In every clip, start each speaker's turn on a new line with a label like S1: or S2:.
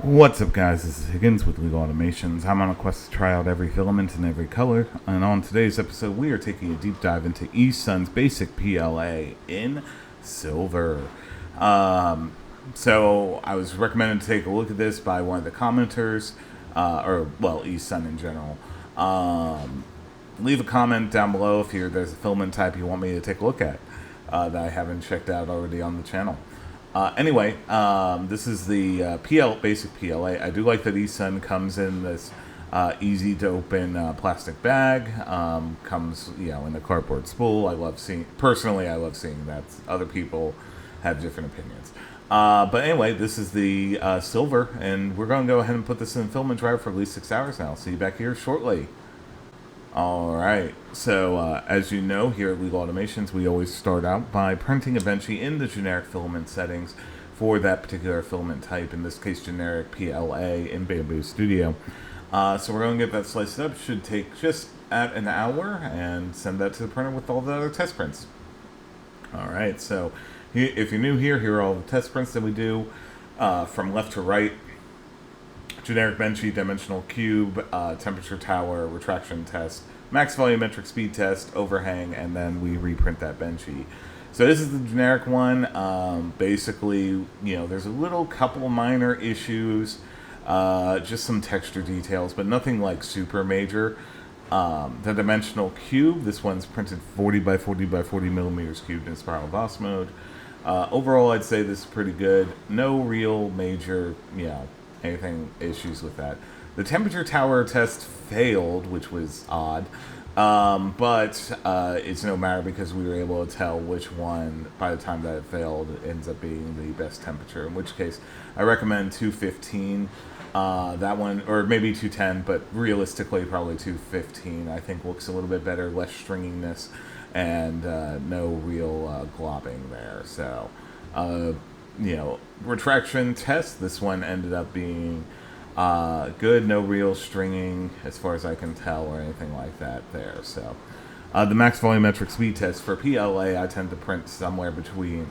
S1: What's up, guys? This is Higgins with Legal Automations. I'm on a quest to try out every filament in every color, and on today's episode we are taking a deep dive into eSun's basic PLA in silver. So I was recommended to take a look at this by one of the commenters, eSun in general. Leave a comment down below if there's a filament type you want me to take a look at that I haven't checked out already on the channel. This is the basic PLA. I do like that eSun comes in this easy to open plastic bag. Comes, in a cardboard spool. I love seeing that. Other people have different opinions. But anyway, this is the silver, and we're going to go ahead and put this in the filament dryer for at least 6 hours now. See you back here shortly. Alright, so as you know, here at Legal Automations, we always start out by printing a benchy in the generic filament settings for that particular filament type, in this case generic PLA in Bamboo Studio. So we're going to get that sliced up. Should take just at an hour, and send that to the printer with all the other test prints. Alright, so if you're new here are all the test prints that we do from left to right. Generic benchy, dimensional cube, temperature tower, retraction test, max volumetric speed test, overhang, and then we reprint that benchy. So this is the generic one. Basically, there's a couple minor issues, just some texture details, but nothing like super major. The dimensional cube, this one's printed 40 by 40 by 40 millimeters cubed in spiral boss mode. Overall, I'd say this is pretty good. No real major, anything issues with that. The temperature tower test failed, which was odd, but it's no matter because we were able to tell which one, by the time that it failed, ends up being the best temperature, in which case I recommend 215. That one, or maybe 210, but realistically probably 215 I think looks a little bit better, less stringiness, and no real globbing there. So retraction test, this one ended up being good, no real stringing as far as I can tell or anything like that there. So the max volumetric speed test for PLA, I tend to print somewhere between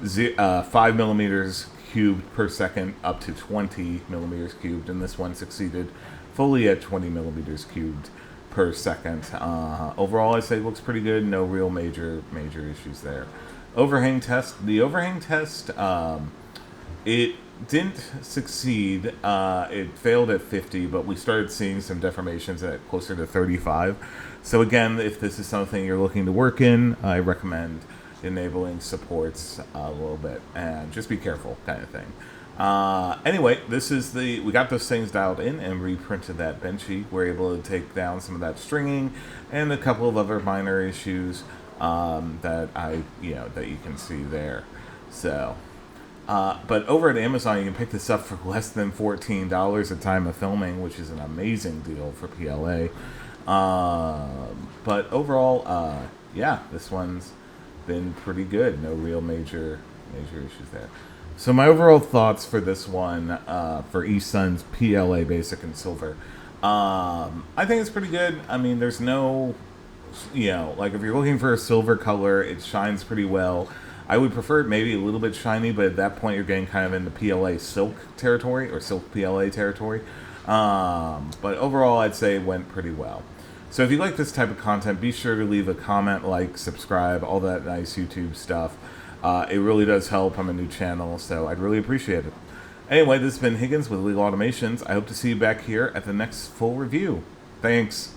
S1: 5 millimeters cubed per second up to 20 millimeters cubed, and this one succeeded fully at 20 millimeters cubed per second. Overall, I say it looks pretty good. No real major issues there. Overhang test. The overhang test, it didn't succeed. It failed at 50, but we started seeing some deformations at closer to 35. So again, if this is something you're looking to work in, I recommend enabling supports a little bit, and just be careful, kind of thing. Anyway, we got those things dialed in and reprinted that benchy. We're able to take down some of that stringing and a couple of other minor issues that you can see there. So, but over at Amazon, you can pick this up for less than $14 at time of filming, which is an amazing deal for PLA. But overall, this one's been pretty good. No real major issues there. So my overall thoughts for this one, for eSun's PLA Basic and Silver, I think it's pretty good. I mean, there's no, if you're looking for a silver color, it shines pretty well. I would prefer it maybe a little bit shiny, but at that point you're getting kind of in the PLA silk territory, or silk PLA territory. But overall, I'd say it went pretty well. So if you like this type of content, be sure to leave a comment, like, subscribe, all that nice YouTube stuff. It really does help. I'm a new channel, so I'd really appreciate it. Anyway, this has been Higgins with Legal Automations. I hope to see you back here at the next full review. Thanks.